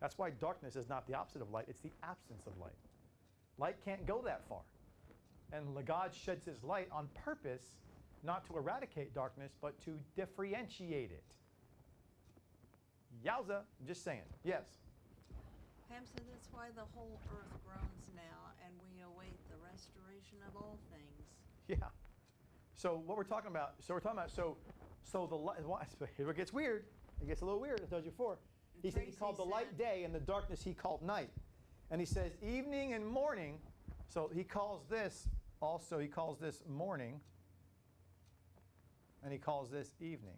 That's why darkness is not the opposite of light. It's the absence of light. Light can't go that far. And God sheds his light on purpose, not to eradicate darkness, but to differentiate it. Yowza, I'm just saying. Yes? Pam said that's why the whole earth groans now, and we await the restoration of all things. Yeah. So what we're talking about, so the light, here it gets weird. It gets a little weird, I told you before. He said he called the light day, and the darkness he called night. And he says evening and morning, so he calls this also, he calls this morning, and he calls this evening.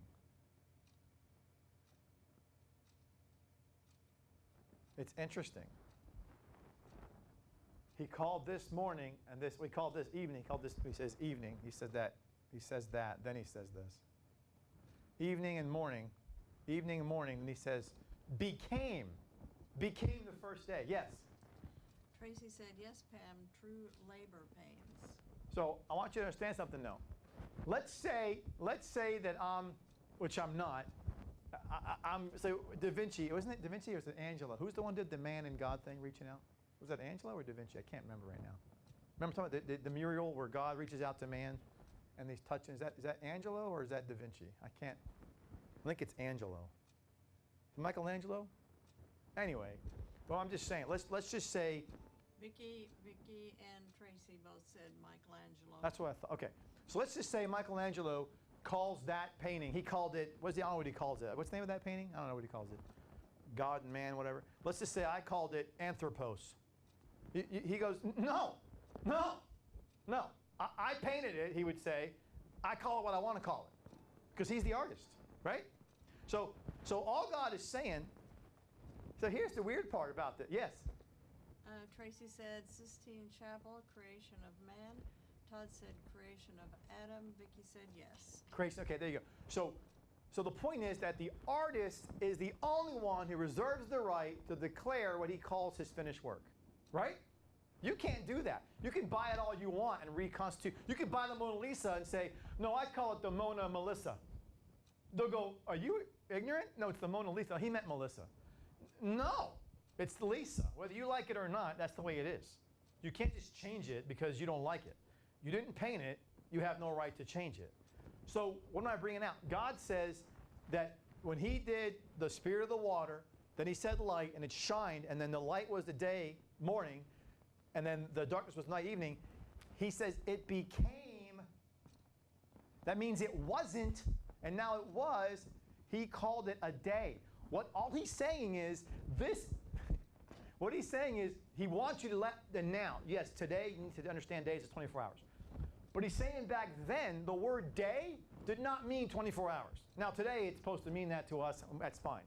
It's interesting. He called this morning, and this, we called this evening, he says evening, he said that, he says that, then he says this. Evening and morning, and he says, became the first day. Yes? Tracy said, yes, Pam, true labor pains. So I want you to understand something though. Let's say that I'm, which I'm not, I'm, so Da Vinci, wasn't it Da Vinci or was it Angela? Who's the one who did the man and God thing reaching out? Was that Angela or Da Vinci? I can't remember right now. Remember talking about the mural where God reaches out to man and he's touching, is that Angelo or is that Da Vinci? I think it's Angelo. Michelangelo? Anyway, well, I'm just saying, let's just say. Vicky and Tracy both said Michelangelo. That's what I thought. Okay, so let's just say Michelangelo calls that painting. He called it. I don't know what he calls it. What's the name of that painting? I don't know what he calls it. God and man, whatever. Let's just say I called it Anthropos. He goes, no. I painted it. He would say, I call it what I want to call it, because he's the artist, right? So all God is saying. So here's the weird part about this. Yes. Tracy said Sistine Chapel, creation of man. Todd said creation of Adam. Vicky said yes. Creation. Okay, there you go. So the point is that the artist is the only one who reserves the right to declare what he calls his finished work, right? You can't do that. You can buy it all you want and reconstitute. You can buy the Mona Lisa and say, no, I call it the Mona Melissa. They'll go, are you ignorant? No, it's the Mona Lisa. He meant Melissa. No, it's Lisa. Whether you like it or not, that's the way it is. You can't just change it because you don't like it. You didn't paint it. You have no right to change it. So what am I bringing out? God says that when he did the spirit of the water, then he said light, and it shined, and then the light was the day, morning, and then the darkness was night, evening. He says it became. That means it wasn't, and now it was. He called it a day. All he's saying is this. What he's saying is he wants you to let the now. Yes, today you need to understand days is 24 hours. But he's saying back then the word day did not mean 24 hours. Now today it's supposed to mean that to us. That's fine.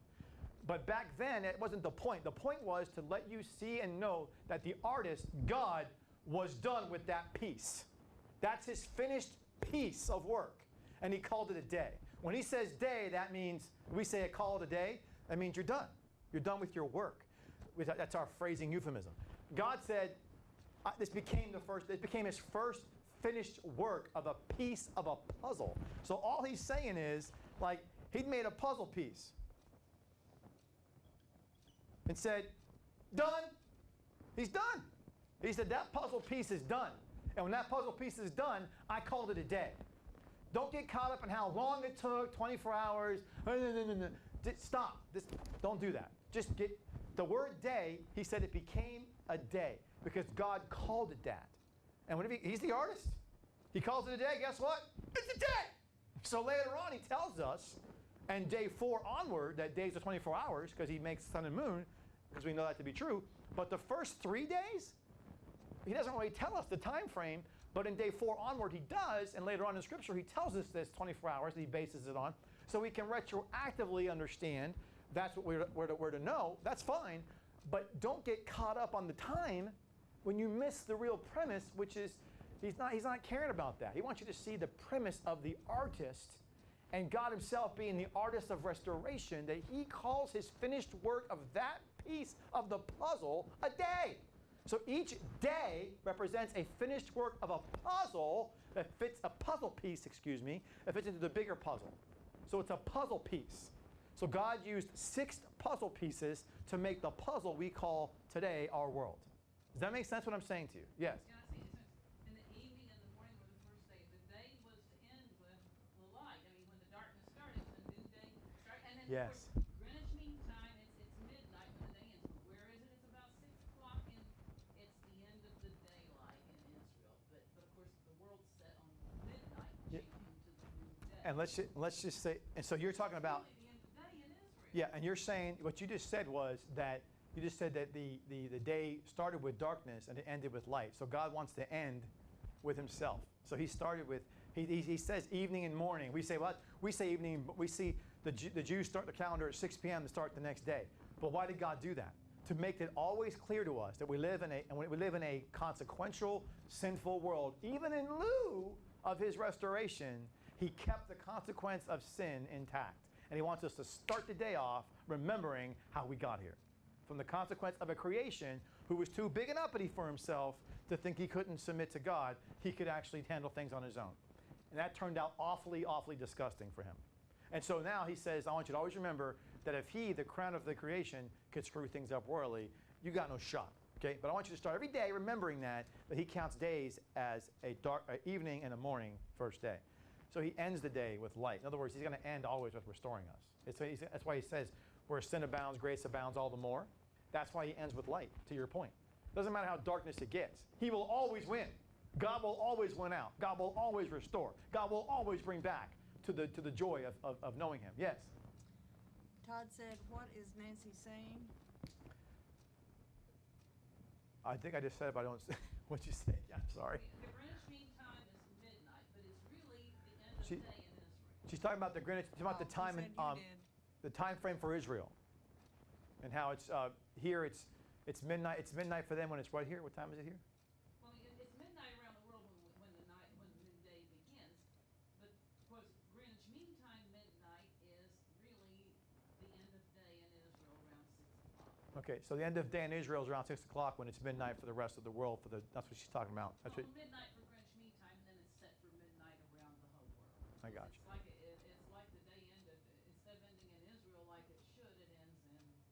But back then it wasn't the point. The point was to let you see and know that the artist, God, was done with that piece. That's his finished piece of work. And he called it a day. When he says day, that means, we say a call it a day, that means you're done. You're done with your work. That's our phrasing euphemism. God said, this became his first finished work of a piece of a puzzle. So all he's saying is, like, he'd made a puzzle piece and said, done. He's done. He said, that puzzle piece is done. And when that puzzle piece is done, I called it a day. Don't get caught up in how long it took, 24 hours. Stop. Don't do that. Just get the word day. He said it became a day because God called it that. And he's the artist. He calls it a day. Guess what? It's a day. So later on, he tells us, and day 4 onward, that days are 24 hours because he makes sun and moon, because we know that to be true. But the first 3 days, he doesn't really tell us the time frame. But in day 4 onward, he does, and later on in Scripture, he tells us this 24 hours that he bases it on, so we can retroactively understand that's what we're to know. That's fine, but don't get caught up on the time when you miss the real premise, which is he's not caring about that. He wants you to see the premise of the artist and God himself being the artist of restoration, that he calls his finished work of that piece of the puzzle a day. So each day represents a finished work of a puzzle that fits a puzzle piece, that fits into the bigger puzzle. So it's a puzzle piece. So God used 6 puzzle pieces to make the puzzle we call today our world. Does that make sense what I'm saying to you? Yes. Yeah, I see. It says, in the evening and the morning were the first day. The day was to end with the light. I mean, when the darkness started, it was a new day start. And then, Yes. of course, Greenwich Mean Time, it's midnight when the day ends. But where is it? It's about 6 o'clock, and it's the end of the daylight in Israel. But of course, the world's set on midnight, Yeah. changing to the new day. And let's just say, and so you're talking about, It's really the end of the day in Israel. yeah, and you're saying, what you just said was that, you just said that the day started with darkness and it ended with light. So God wants to end with himself. So he started with, he says evening and morning. We say what? We say evening, we see the Jews start the calendar at 6 p.m. to start the next day. But why did God do that? To make it always clear to us that we live in a consequential, sinful world. Even in lieu of his restoration, he kept the consequence of sin intact. And he wants us to start the day off remembering how we got here. From the consequence of a creation who was too big and uppity for himself to think he couldn't submit to God, he could actually handle things on his own. And that turned out awfully, awfully disgusting for him. And so now he says, I want you to always remember that if he, the crown of the creation, could screw things up royally, you got no shot. Okay? But I want you to start every day remembering that he counts days as a dark evening and a morning first day. So he ends the day with light. In other words, he's going to end always with restoring us. That's why he says, where sin abounds, grace abounds all the more. That's why he ends with light, to your point. Doesn't matter how darkness it gets. He will always win. God will always win out. God will always restore. God will always bring back to the joy of knowing him. Yes? Todd said, what is Nancy saying? I think I just said it, but I don't what you say. Yeah, I'm sorry. The Greenwich Mean Time is midnight, but it's really the end of She- the day in Israel. She's talking about the Greenwich, she's talking about the Oh, time he in, said you did. the time frame for Israel, and how it's here. It's midnight. It's midnight for them when it's right here. What time is it here? Well, it's midnight around the world when the midday begins. But of course, Greenwich Mean Time midnight is really the end of day in Israel around 6 o'clock. Okay, so the end of day in Israel is around 6 o'clock when it's midnight for the rest of the world. That's what she's talking about. That's what. Well, midnight for Greenwich Mean Time, and then it's set for midnight around the whole world. I got you. It's like it's like the day ended. Instead of ending in Israel like it should, it ends in Greenwich.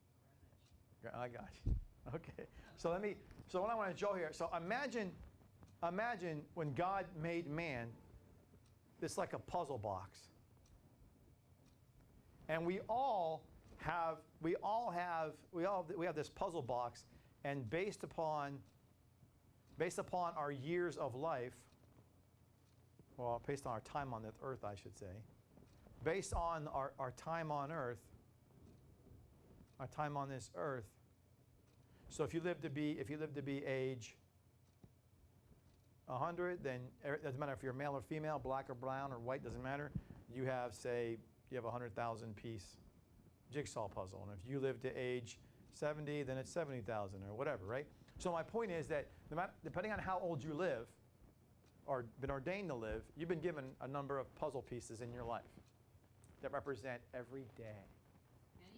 I got you. Okay. So what I want to show here. So imagine when God made man, it's like a puzzle box. And we have this puzzle box, and based upon our years of life, well, based on our time on this earth, I should say, based on our time on earth, our time on this earth. So if you live to be age 100, then it doesn't matter if you're male or female, black or brown or white, doesn't matter. You have a 100,000 piece jigsaw puzzle. And if you live to age 70, then it's 70,000 or whatever, right? So my point is that depending on how old you live or been ordained to live, you've been given a number of puzzle pieces in your life that represent every day.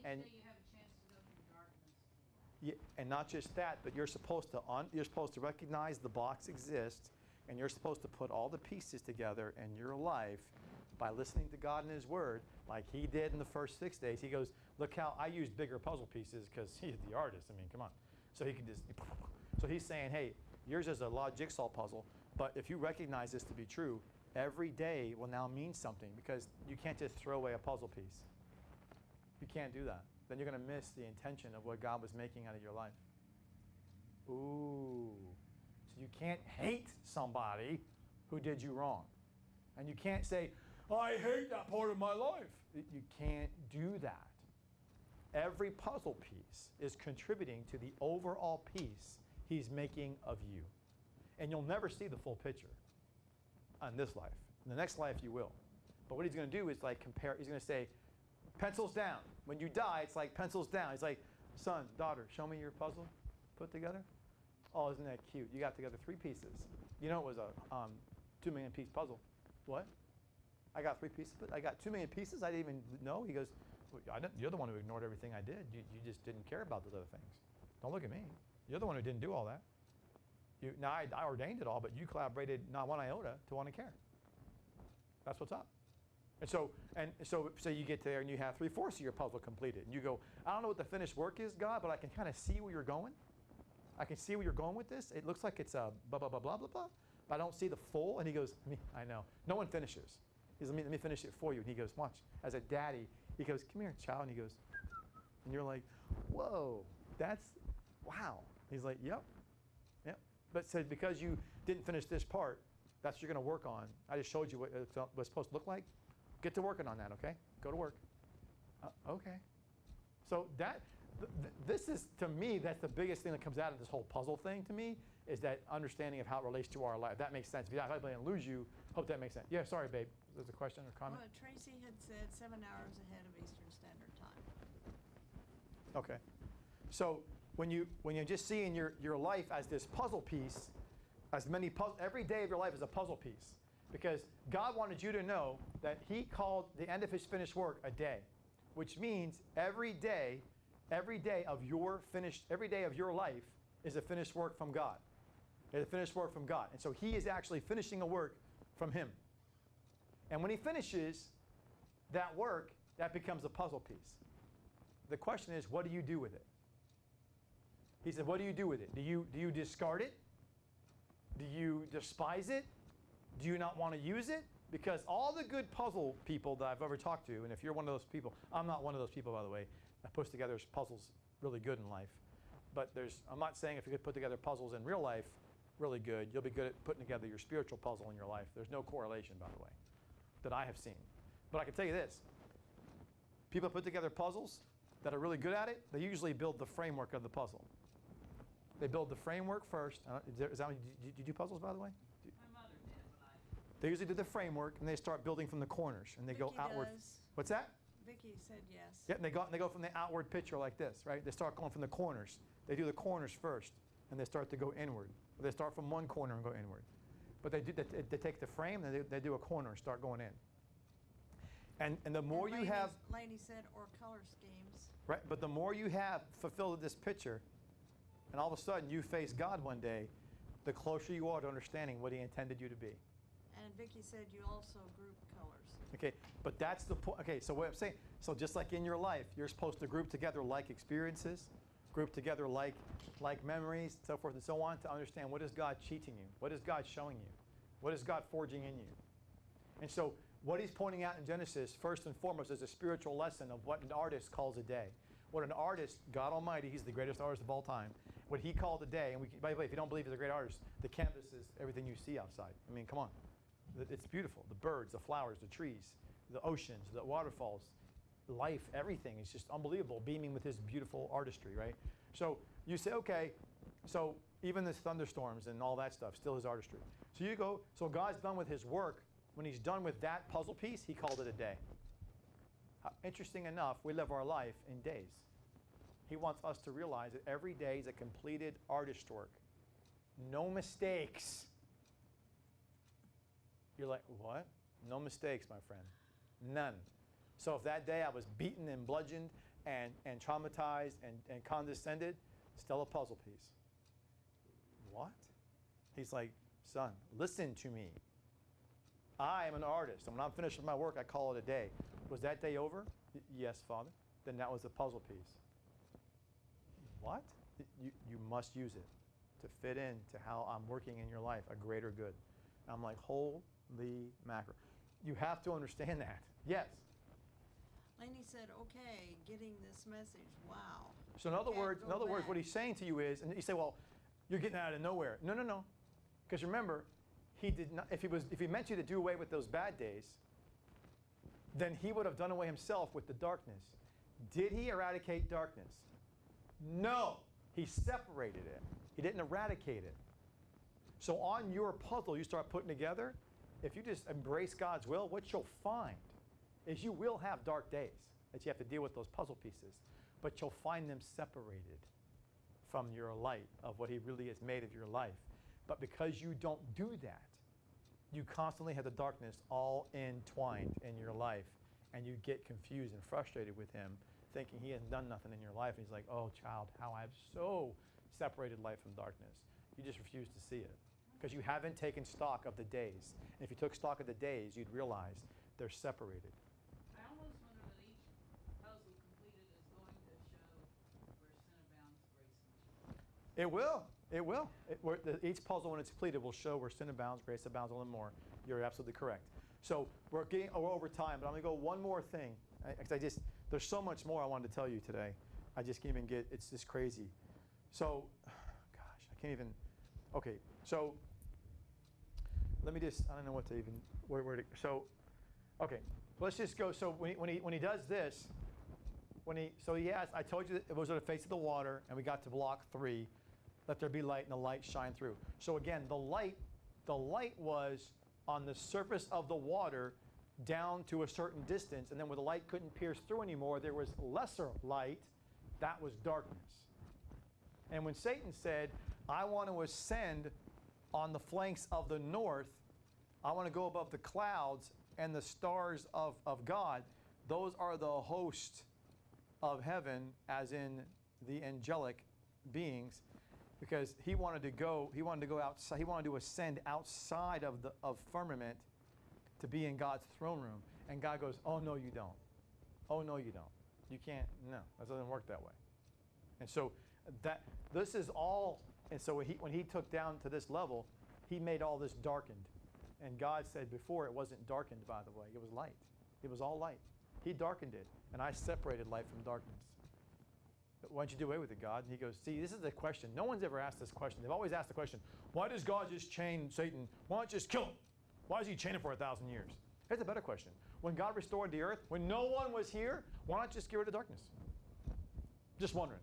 And each day you have a chance to go from darkness to light. Yeah, and not just that, but you're supposed to recognize the box exists, and you're supposed to put all the pieces together in your life by listening to God and His Word, like He did in the first 6 days. He goes, "Look how I used bigger puzzle pieces because He's the artist. I mean, come on." So He can just. So He's saying, "Hey, yours is a lot of jigsaw puzzle, but if you recognize this to be true, every day will now mean something because you can't just throw away a puzzle piece. You can't do that. Then you're going to miss the intention of what God was making out of your life." Ooh. So you can't hate somebody who did you wrong. And you can't say, "I hate that part of my life." You can't do that. Every puzzle piece is contributing to the overall piece He's making of you. And you'll never see the full picture on this life. In the next life, you will. But what He's going to do is like compare. He's going to say, pencils down. When you die, it's like pencils down. He's like, "Son, daughter, show me your puzzle put together." "Oh, isn't that cute? You got together 3 pieces. You know it was a 2 million piece puzzle." "What? I got 3 pieces? I got 2 million pieces? I didn't even know?" He goes, "Well, you're the one who ignored everything I did. You just didn't care about those other things. Don't look at me. You're the one who didn't do all that. Now I ordained it all, but you collaborated not one iota to want to care. That's what's up." And so you get there and you have 3/4 of your puzzle completed. And you go, I don't know what the finished work is, God, but I can kind of see where you're going. I can see where you're going with this. It looks like it's a blah, blah, blah, blah, blah, blah. But I don't see the full. And he goes, I know. No one finishes. He goes, let me finish it for you. And he goes, watch. As a daddy, he goes, come here, child. And he goes, and you're like, whoa, wow. He's like, yep. But said, because you didn't finish this part, that's what you're going to work on. I just showed you what it's supposed to look like. Get to working on that, okay? Go to work. Okay. So this is, to me, that's the biggest thing that comes out of this whole puzzle thing to me, is that understanding of how it relates to our life. That makes sense. If I didn't lose you, hope that makes sense. Yeah, sorry, babe. There's a question or comment? Well, Tracy had said 7 hours ahead of Eastern Standard Time. Okay. So when you just see in your life as this puzzle piece, every day of your life is a puzzle piece. Because God wanted you to know that he called the end of his finished work a day, which means every day of your life is a finished work from God. It's a finished work from God. And so he is actually finishing a work from him. And when he finishes that work, that becomes a puzzle piece. The question is, what do you do with it? He said, what do you do with it? Do you discard it? Do you despise it? Do you not want to use it? Because all the good puzzle people that I've ever talked to, and if you're one of those people, I'm not one of those people, by the way, that puts together puzzles really good in life. But I'm not saying if you could put together puzzles in real life really good, you'll be good at putting together your spiritual puzzle in your life. There's no correlation, by the way, that I have seen. But I can tell you this. People put together puzzles that are really good at it, they usually build the framework of the puzzle. They build the framework first. Is that, do you do puzzles, by the way? My mother did, but They usually do the framework, and they start building from the corners, and they go outward. Does. What's that? Vicky said yes. Yeah, and they go from the outward picture like this, right? They start going from the corners. They do the corners first, and they start to go inward. Or they start from one corner and go inward. But they take the frame, and they do a corner and start going in. And the more you have... Laney said, or color schemes. Right, but the more you have fulfilled this picture, and all of a sudden you face God one day, the closer you are to understanding what he intended you to be. And Vicky said you also group colors. Okay, but that's the point. Okay, so what I'm saying, so just like in your life, you're supposed to group together like experiences, group together like memories, so forth and so on, to understand what is God teaching you, what is God showing you, what is God forging in you. And so what he's pointing out in Genesis, first and foremost, is a spiritual lesson of what an artist calls a day. What an artist, God Almighty, he's the greatest artist of all time, what he called a day, and by the way, if you don't believe he's a great artist, the canvas is everything you see outside. I mean, come on. It's beautiful. The birds, the flowers, the trees, the oceans, the waterfalls, life, everything is just unbelievable, beaming with his beautiful artistry, right? So you say, okay, so even the thunderstorms and all that stuff, still his artistry. So you go, so God's done with his work. When he's done with that puzzle piece, he called it a day. Interesting enough, we live our life in days. He wants us to realize that every day is a completed artist work. No mistakes. You're like, what? No mistakes, my friend. None. So if that day I was beaten and bludgeoned and traumatized and condescended, still a puzzle piece. What? He's like, son, listen to me. I am an artist, and when I'm finished with my work, I call it a day. Was that day over? Yes, Father. Then that was a puzzle piece. What? You must use it to fit into how I'm working in your life, a greater good. And I'm like, holy mackerel. You have to understand that. Yes. Laney said, okay, getting this message, wow. So in other words, what he's saying to you is, and you say, well, you're getting out of nowhere. No, no, no. Because remember, he did not, if he meant you to do away with those bad days, then he would have done away himself with the darkness. Did he eradicate darkness? No. He separated it. He didn't eradicate it. So on your puzzle you start putting together, if you just embrace God's will, what you'll find is you will have dark days that you have to deal with those puzzle pieces, but you'll find them separated from your light of what he really has made of your life. But because you don't do that, you constantly have the darkness all entwined in your life, and you get confused and frustrated with him, thinking he hasn't done nothing in your life. And he's like, oh, child, how I've so separated light from darkness. You just refuse to see it because you haven't taken stock of the days. And if you took stock of the days, you'd realize they're separated. I almost wonder that each puzzle completed is going to show where sin abounds, grace much more. It will. It will. Each puzzle, when it's completed, will show where sin abounds, grace abounds a little more. You're absolutely correct. So we're over time, but I'm going to go one more thing. There's so much more I wanted to tell you today. I just can't even get, it's just crazy. So, gosh, I can't even, okay. So let me just, I don't know what to even, okay, let's just go. So when he does this, I told you it was on the face of the water, and we got to block 3. Let there be light, and the light shine through. So again, the light was on the surface of the water down to a certain distance, and then where the light couldn't pierce through anymore, there was lesser light. That was darkness. And when Satan said, I want to ascend on the flanks of the north, I want to go above the clouds and the stars of God, those are the host of heaven, as in the angelic beings, because he wanted to go outside, he wanted to ascend outside of firmament to be in God's throne room. And God goes, oh, no, you don't. Oh, no, you don't. You can't, no, that doesn't work that way. And so this is all, and so when he took down to this level, he made all this darkened. And God said before it wasn't darkened, by the way, it was light. It was all light. He darkened it, and I separated light from darkness. Why don't you do away with it, God? And he goes, see, this is the question. No one's ever asked this question. They've always asked the question, why does God just chain Satan? Why not just kill him? Why does he chain him for 1,000 years? Here's a better question. When God restored the earth, when no one was here, why not just get rid of darkness? Just wondering.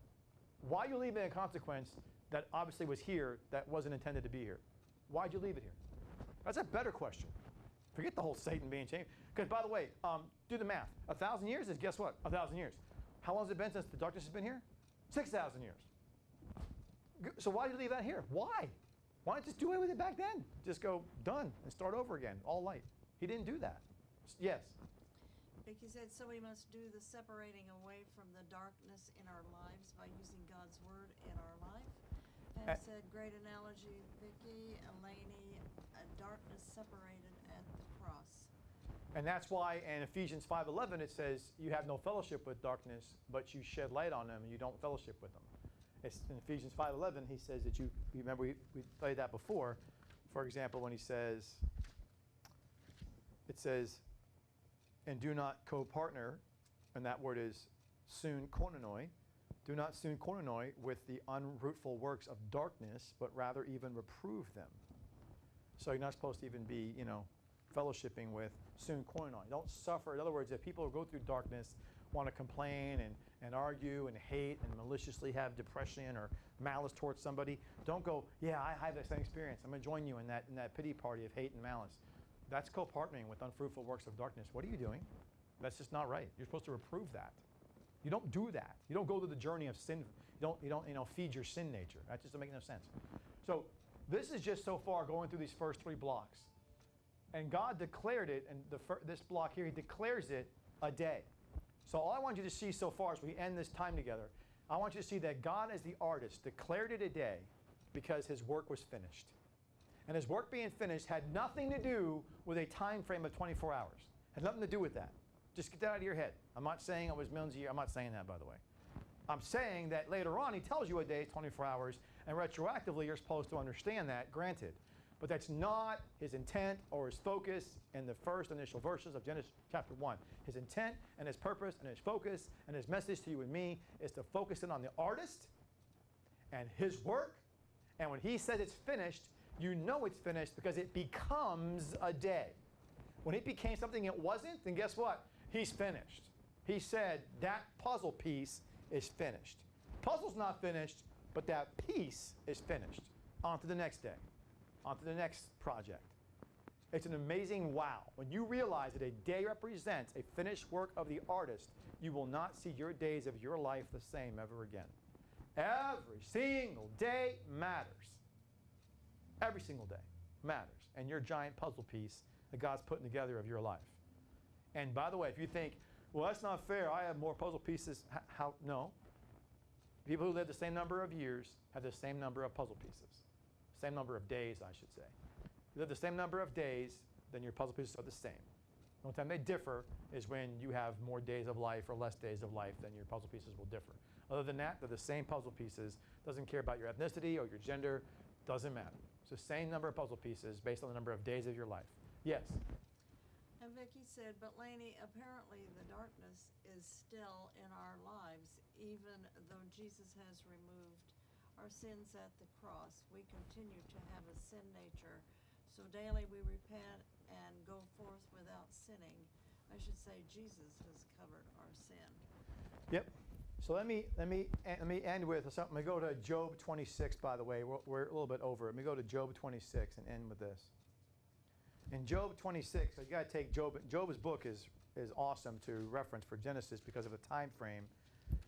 Why are you leaving a consequence that obviously was here that wasn't intended to be here? Why'd you leave it here? That's a better question. Forget the whole Satan being chained. Because, by the way, do the math. 1,000 years is, guess what? 1,000 years. How long has it been since the darkness has been here? 6,000 years. So why did you leave that here? Why? Why not just do away with it back then? Just go, done, and start over again, all light. He didn't do that. Yes? Vicky said, so we must do the separating away from the darkness in our lives by using God's word in our life. Pam said, great analogy, Vicky. Eleni, darkness separated at the cross. And that's why in Ephesians 5:11 it says, you have no fellowship with darkness, but you shed light on them and you don't fellowship with them. It's in Ephesians 5:11 he says that you remember we played that before. For example, when he says, it says, and do not co-partner, and that word is soon koinonoi, do not soon koinonoi with the unfruitful works of darkness, but rather even reprove them. So you're not supposed to even be, fellowshipping with soon koinonoi. Don't suffer. In other words, if people who go through darkness want to complain and argue and hate and maliciously have depression or malice towards somebody, don't go, yeah, I have that same experience. I'm going to join you in that pity party of hate and malice. That's co-partnering with unfruitful works of darkness. What are you doing? That's just not right. You're supposed to reprove that. You don't do that. You don't go to the journey of sin. You don't feed your sin nature. That just doesn't make no sense. So this is just so far going through these first 3 blocks. And God declared it, and this block here, he declares it a day. So all I want you to see so far as we end this time together, I want you to see that God as the artist declared it a day because his work was finished. And his work being finished had nothing to do with a time frame of 24 hours. Had nothing to do with that. Just get that out of your head. I'm not saying it was millions of years. I'm not saying that, by the way. I'm saying that later on he tells you a day is 24 hours, and retroactively you're supposed to understand that, granted. But that's not his intent or his focus in the first initial verses of Genesis chapter 1. His intent and his purpose and his focus and his message to you and me is to focus in on the artist and his work. And when he says it's finished, you know it's finished because it becomes a day. When it became something it wasn't, then guess what? He's finished. He said that puzzle piece is finished. Puzzle's not finished, but that piece is finished. On to the next day. On to the next project. It's an amazing wow. When you realize that a day represents a finished work of the artist, you will not see your days of your life the same ever again. Every single day matters. Every single day matters. And your giant puzzle piece that God's putting together of your life. And by the way, if you think, well, that's not fair, I have more puzzle pieces. No. People who live the same number of years have the same number of puzzle pieces. Same number of days, I should say. You live the same number of days, then your puzzle pieces are the same. The only time they differ is when you have more days of life or less days of life, then your puzzle pieces will differ. Other than that, they're the same puzzle pieces. Doesn't care about your ethnicity or your gender. Doesn't matter. It's the same number of puzzle pieces based on the number of days of your life. Yes? And Vicki said, but Lainey, apparently the darkness is still in our lives, even though Jesus has removed our sins at the cross. We continue to have a sin nature. So daily we repent and go forth without sinning. I should say Jesus has covered our sin. Yep. So let me end with something. Let me go to Job 26, by the way. We're a little bit over. Let me go to Job 26 and end with this. In Job 26, you got to take Job. Job's book is awesome to reference for Genesis because of the time frame.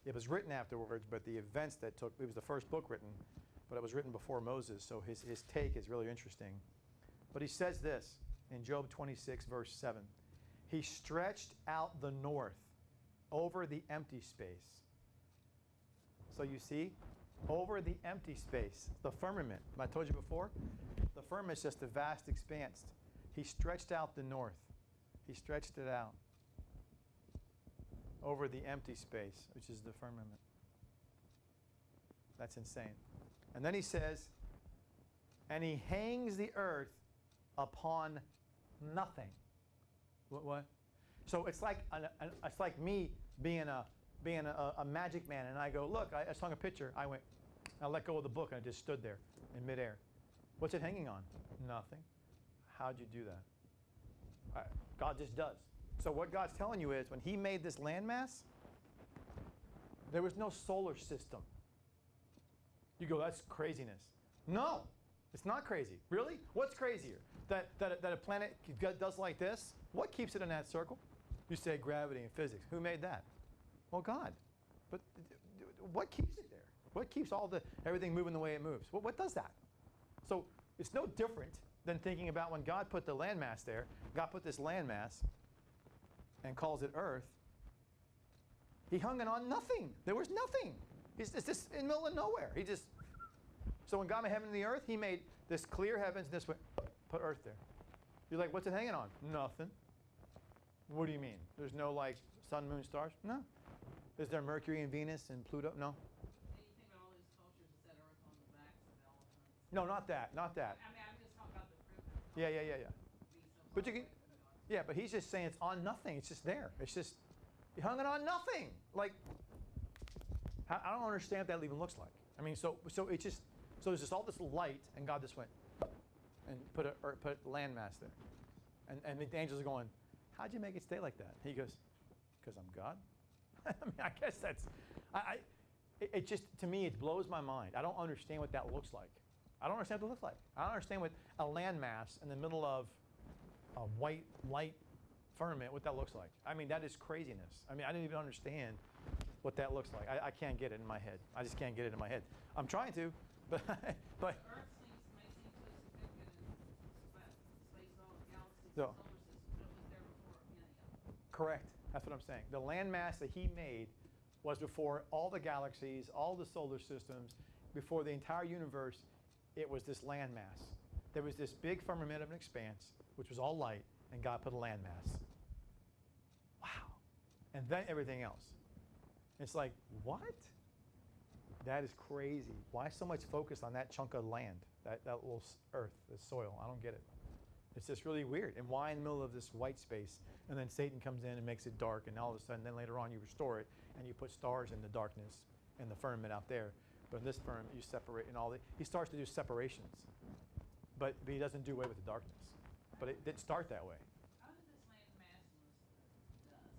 It was written afterwards, but the events that took, it was the first book written, but it was written before Moses, so his take is really interesting. But he says this in Job 26, verse 7. He stretched out the north over the empty space. So you see, over the empty space, the firmament. I told you before, the firmament is just a vast expanse. He stretched out the north. He stretched it out over the empty space, which is the firmament. That's insane. And then he says, and he hangs the earth upon nothing. What? So it's like it's like me being a magic man, and I go, look, I hung a picture. I let go of the book, and I just stood there in midair. What's it hanging on? Nothing. How'd you do that? God just does. So what God's telling you is, when he made this landmass, there was no solar system. You go, that's craziness. No, it's not crazy. Really? What's crazier? That a planet does like this? What keeps it in that circle? You say gravity and physics. Who made that? Well, God. But what keeps it there? What keeps everything moving the way it moves? What does that? So it's no different than thinking about when God put the landmass there. God put this landmass and calls it Earth. He hung it on nothing. There was nothing. It's just in the middle of nowhere. So when God made heaven and the earth, he made this clear heavens and this way, put Earth there. You're like, what's it hanging on? Nothing. What do you mean? There's no like sun, moon, stars? No. Is there Mercury and Venus and Pluto? No. And you think about all these cultures that set Earth on the backs of elephants. No, not that. Not that. I mean, I'm just talking about the primitive. Yeah. But you can, yeah, but he's just saying it's on nothing. It's just there. It's just, he hung it on nothing. Like, I don't understand what that even looks like. I mean, so it's just, so there's just all this light, and God just went and put landmass there. And the angels are going, how'd you make it stay like that? He goes, because I'm God. I mean, I guess that's, it just, to me, it blows my mind. I don't understand what that looks like. I don't understand what it looks like. I don't understand what a landmass in the middle of a white light firmament, what that looks like. I mean, that is craziness. I mean, I didn't even understand what that looks like. I can't get it in my head. I just can't get it in my head. I'm trying to, but Earth may seem so significant in space, all the galaxies, So- solar system, but it was there before any of them. correct. That's what I'm saying. The landmass that he made was before all the galaxies, all the solar systems, before the entire universe. It was this landmass. There was this big firmament of an expanse, which was all light, and God put a landmass. Wow. And then everything else. It's like, what? That is crazy. Why so much focus on that chunk of land, that little earth, the soil? I don't get it. It's just really weird. And why in the middle of this white space? And then Satan comes in and makes it dark, and all of a sudden, then later on, you restore it, and you put stars in the darkness and the firmament out there. But in this firmament, you separate, and he starts to do separations. But he doesn't do away with the darkness. But it didn't start that way. How does this land massless dust?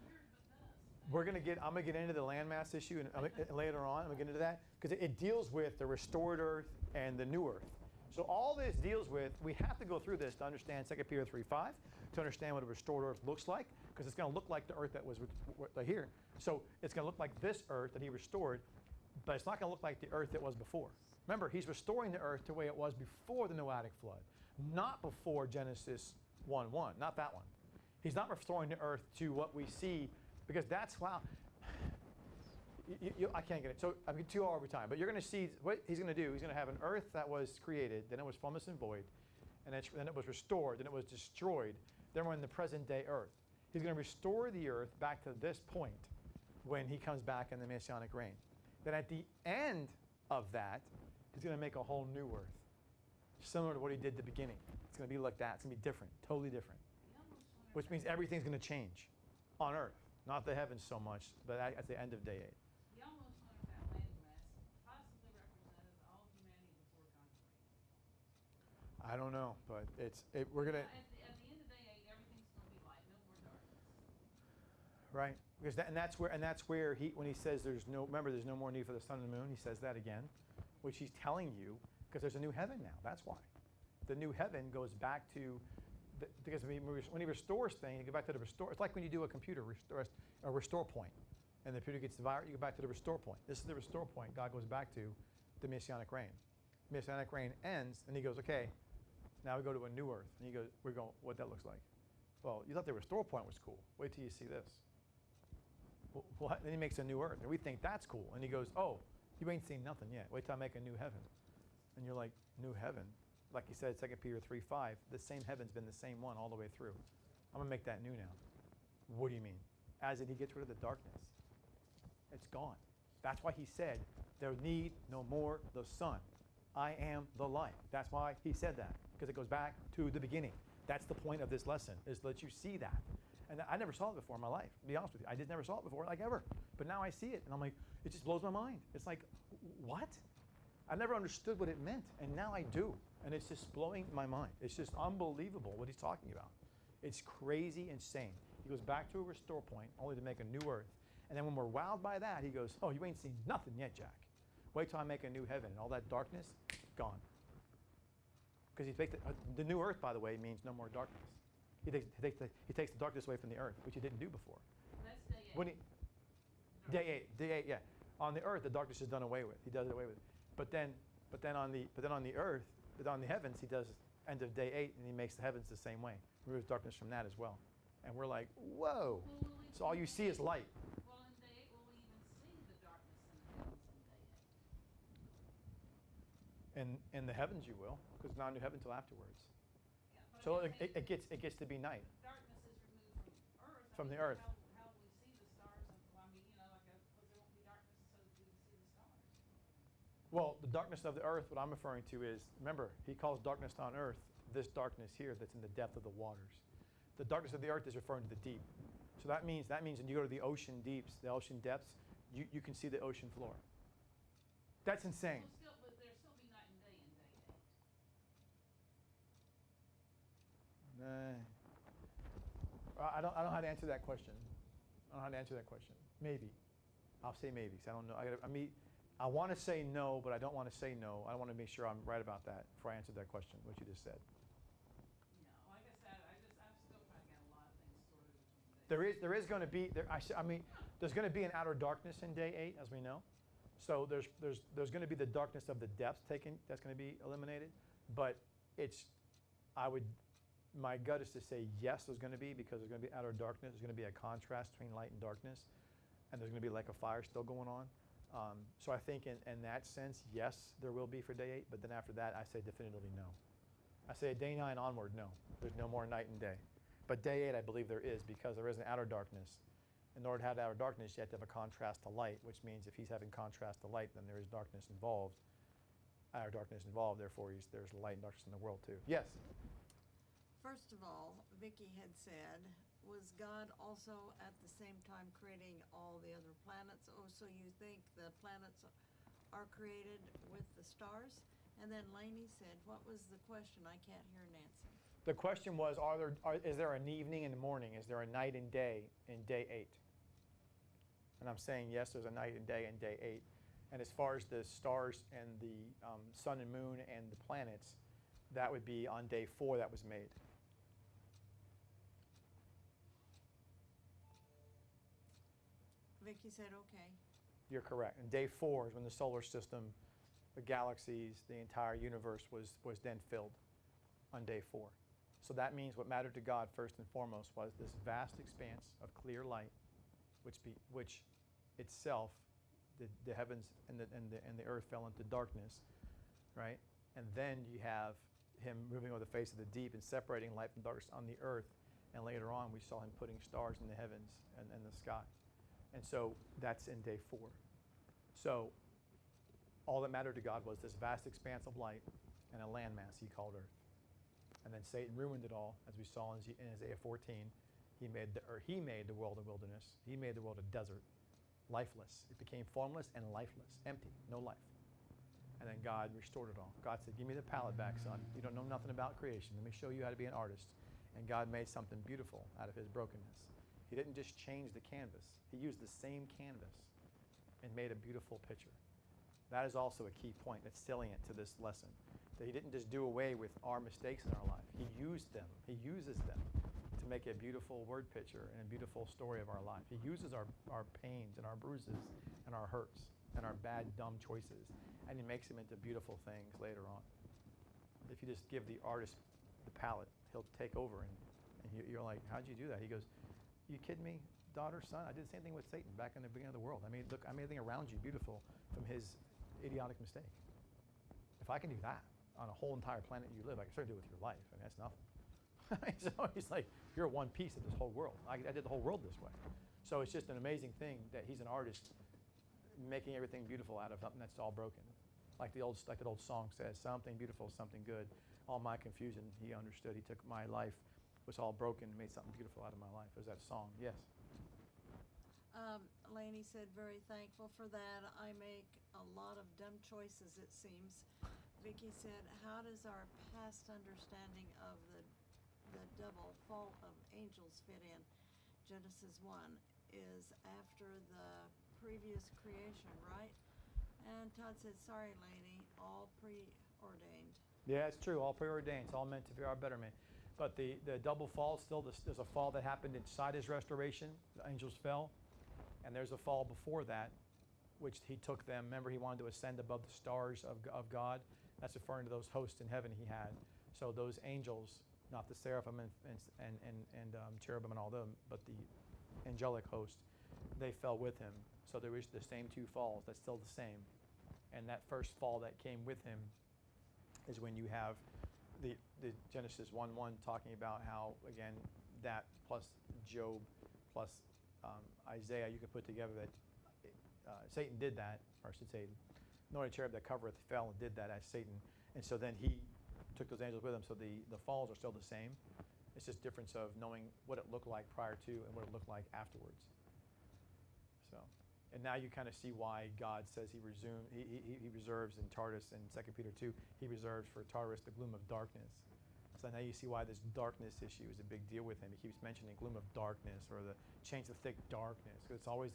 Weird, but dust. I'm gonna get into the landmass issue and later on. I'm gonna get into that because it deals with the restored earth and the new earth. So all this deals with, we have to go through this to understand 2 Peter 3:5, to understand what a restored earth looks like, because it's gonna look like the earth that was here. So it's gonna look like this earth that he restored, but it's not gonna look like the earth that was before. Remember, he's restoring the earth to the way it was before the Noahic flood, not before Genesis 1:1, not that one. He's not restoring the earth to what we see, because that's, wow. I can't get it. So I'm getting 2 hours every time. But you're going to see what he's going to do. He's going to have an earth that was created, then it was formless and void, and then it was restored, then it was destroyed. Then we're in the present day earth. He's going to restore the earth back to this point when he comes back in the Messianic reign. Then at the end of that, he's going to make a whole new earth, similar to what he did at the beginning. It's going to be like that. It's going to be different, totally different. Which means everything's going to change on earth. Not the heavens so much, but at the end of day 8. You almost wonder if that land mass possibly represented all humanity before God's reign. I don't know, but we're going to... At the end of day 8, everything's going to be light, no more darkness. Right, because that's where when he says there's no more need for the sun and the moon, he says that again, which he's telling you because there's a new heaven now. That's why. The new heaven goes back to, because when he restores things, you go back to the restore. It's like when you do a computer a restore point, and the computer gets the virus, you go back to the restore point. This is the restore point. God goes back to the Messianic reign. Messianic reign ends, and he goes, okay, now we go to a new earth, and we're going, what that looks like. Well, you thought the restore point was cool. Wait till you see this. Well, then he makes a new earth, and we think that's cool. And he goes, oh, you ain't seen nothing yet. Wait till I make a new heaven. And you're like, new heaven? Like he said, 2 Peter 3:5, the same heaven's been the same one all the way through. I'm going to make that new now. What do you mean? As in he gets rid of the darkness. It's gone. That's why he said, there need no more the sun. I am the light. That's why he said that, because it goes back to the beginning. That's the point of this lesson, is to let you see that. And I never saw it before in my life, to be honest with you. I just never saw it before, like ever. But now I see it, and I'm like, it just blows my mind. It's like, what? I never understood what it meant, and now I do. And it's just blowing my mind. It's just unbelievable what he's talking about. It's crazy insane. He goes back to a restore point, only to make a new earth. And then when we're wowed by that, he goes, oh, you ain't seen nothing yet, Jack. Wait till I make a new heaven, and all that darkness, gone. Because the new earth, by the way, means no more darkness. He takes the darkness away from the earth, which he didn't do before. That's day 8. Day 8, yeah. On the earth, the darkness is done away with. He does it away with. But then on the earth, on the heavens, he does end of day 8, and he makes the heavens the same way. Removes darkness from that as well. And we're like, whoa. So all you see is light. Well, in day 8, will we even see the darkness in the heavens in day 8? In the heavens you will, because it's not a new heaven until afterwards. Yeah, but So I mean, it gets to be night. darkness is removed From from the earth. earth. How will we see the stars? I mean, because there won't be darkness, so that we can see the stars. Well, the darkness of the earth, what I'm referring to is, remember, he calls darkness on earth this darkness here that's in the depth of the waters. The darkness of the earth is referring to the deep. So that means when you go to the ocean deeps, the ocean depths, you can see the ocean floor. That's insane. But there'll still be night and day in day 8. I don't know how to answer that question. Maybe. I'll say maybe, because I don't know. I want to say no, but I don't want to say no. I want to make sure I'm right about that before I answer that question, what you just said. No, like I said, I'm still trying to get a lot of things sorted between day. There is going to be there's going to be an outer darkness in day 8, as we know. So there's going to be the darkness of the depths that's going to be eliminated, but my gut is to say yes, there's going to be, because there's going to be outer darkness. There's going to be a contrast between light and darkness, and there's going to be like a fire still going on. So I think in that sense, yes, there will be for day 8, but then after that, I say definitively no. I say day 9 onward, no. There's no more night and day. But day 8, I believe there is, because there is an outer darkness. In order to have outer darkness, you have to have a contrast to light, which means if he's having contrast to light, then there is darkness involved. Outer darkness involved, therefore there's light and darkness in the world too. Yes? First of all, Vicki had said, was God also at the same time creating all the other planets? Oh, so you think the planets are created with the stars? And then Lainey said, what was the question? I can't hear Nancy. The question was, is there an evening and morning? Is there a night and day in day 8? And I'm saying, yes, there's a night and day in day 8. And as far as the stars and the sun and moon and the planets, that would be on day 4 that was made. Vicki said, okay. You're correct. And day 4 is when the solar system, the galaxies, the entire universe was then filled on day 4. So that means what mattered to God first and foremost was this vast expanse of clear light, which itself, the heavens and the earth fell into darkness, right? And then you have him moving over the face of the deep and separating light from darkness on the earth. And later on, we saw him putting stars in the heavens and the sky. And so that's in day 4. So all that mattered to God was this vast expanse of light and a landmass he called earth. And then Satan ruined it all, as we saw in Isaiah 14. He made the world a wilderness. He made the world a desert, lifeless. It became formless and lifeless, empty, no life. And then God restored it all. God said, give me the palette back, son. You don't know nothing about creation. Let me show you how to be an artist. And God made something beautiful out of his brokenness. He didn't just change the canvas. He used the same canvas and made a beautiful picture. That is also a key point that's salient to this lesson. That he didn't just do away with our mistakes in our life. He used them. He uses them to make a beautiful word picture and a beautiful story of our life. He uses our pains and our bruises and our hurts and our bad, dumb choices, and he makes them into beautiful things later on. If you just give the artist the palette, he'll take over, and you're like, how'd you do that? He goes, you kidding me, daughter, son? I did the same thing with Satan back in the beginning of the world. I mean, look, I made everything around you beautiful from his idiotic mistake. If I can do that on a whole entire planet you live, I can certainly do it with your life. I mean, that's nothing. So he's like, you're one piece of this whole world. I did the whole world this way. So it's just an amazing thing that he's an artist making everything beautiful out of something that's all broken. Like that old song says, something beautiful, something good. All my confusion, he understood. He took my life, was all broken, and made something beautiful out of my life. There's that song. Yes? Laney said, very thankful for that. I make a lot of dumb choices, it seems. Vicky said, how does our past understanding of the double fault of angels fit in? Genesis 1 is after the previous creation, right? And Todd said, sorry, Laney, all preordained. Yeah, it's true. All preordained. It's all meant to be our betterment. But the double fall, there's a fall that happened inside his restoration. The angels fell. And there's a fall before that, which he took them. Remember, he wanted to ascend above the stars of God. That's referring to those hosts in heaven he had. So those angels, not the seraphim and cherubim and all them, but the angelic host, they fell with him. So there was the same 2 falls. That's still the same. And that first fall that came with him is when you have the Genesis 1:1 talking about how, again, that plus Job plus Isaiah, you could put together that Satan did that, or I should say, nor a cherub that covereth fell and did that as Satan. And so then he took those angels with him. So the falls are still the same. It's just difference of knowing what it looked like prior to and what it looked like afterwards. So, and now you kind of see why God says he reserves in Tartarus in 2 Peter 2, he reserves for Tartarus the gloom of darkness. So now you see why this darkness issue is a big deal with him. He keeps mentioning gloom of darkness or the change of thick darkness. It's always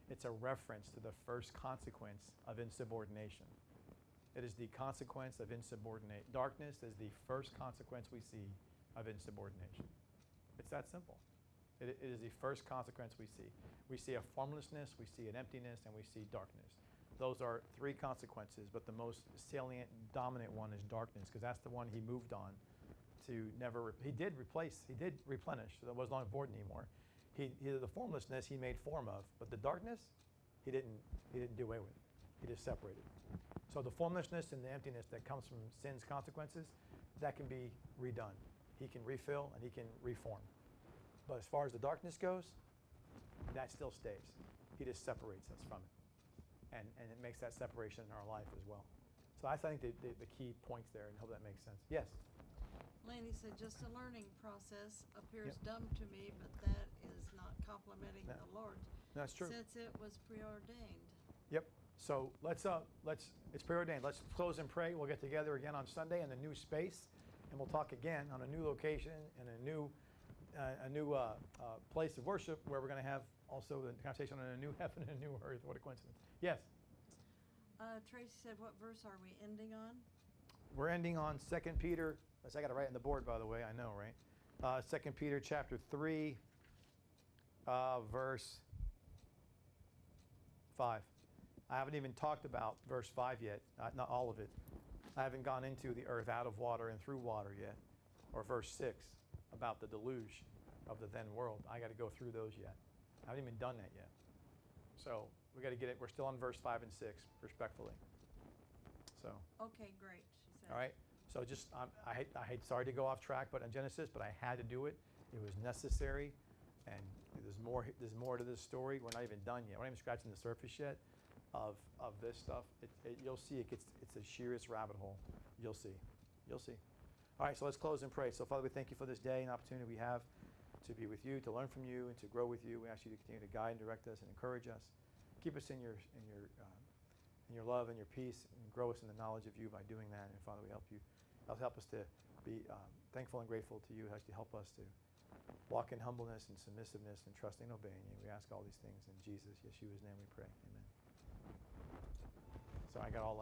it's a reference to the first consequence of insubordination. It is the consequence of insubordinate. Darkness is the first consequence we see of insubordination. It's that simple. It is the first consequence we see. We see a formlessness, we see an emptiness, and we see darkness. Those are 3 consequences, but the most salient, dominant one is darkness, because that's the one he moved on to never. He did replenish. So that wasn't on board anymore. The formlessness he made form of, but the darkness, he didn't do away with. He just separated. So the formlessness and the emptiness that comes from sin's consequences, that can be redone. He can refill and he can reform. But as far as the darkness goes, that still stays. He just separates us from it. And it makes that separation in our life as well. So I think the key points there, and I hope that makes sense. Yes? Laney said, just a learning process appears dumb to me, but that is not complimenting the Lord. That's true. Since it was preordained. Yep. So it's preordained. Let's close and pray. We'll get together again on Sunday in a new space, and we'll talk again on a new location and a new place of worship where we're going to have also the conversation on a new heaven and a new earth. What a coincidence. Yes? Tracy said, what verse are we ending on? We're ending on 2 Peter. I got it right on the board, by the way. I know, right? 2 Peter chapter 3, verse 5. I haven't even talked about verse 5 yet, not all of it. I haven't gone into the earth out of water and through water yet, or verse 6 about the deluge of the then world. I got to go through those yet. I haven't even done that yet. So we got to get it. We're still on verse 5 and 6, respectfully. So. Okay, great. She said. All right. So just I hate sorry to go off track, but on Genesis, but I had to do it, It was necessary, and there's more to this story. We're not even done yet. We're not even scratching the surface yet of this stuff. You'll see it's the sheerest rabbit hole. You'll see. You'll see. All right, so let's close and pray. So, Father, we thank you for this day and opportunity we have to be with you, to learn from you, and to grow with you. We ask you to continue to guide and direct us and encourage us. Keep us in your love and your peace, and grow us in the knowledge of you by doing that. And Father, we help us to be thankful and grateful to you. Actually, help us to walk in humbleness and submissiveness and trusting and obeying you. We ask all these things in Jesus, Yeshua's name we pray. Amen. So I got all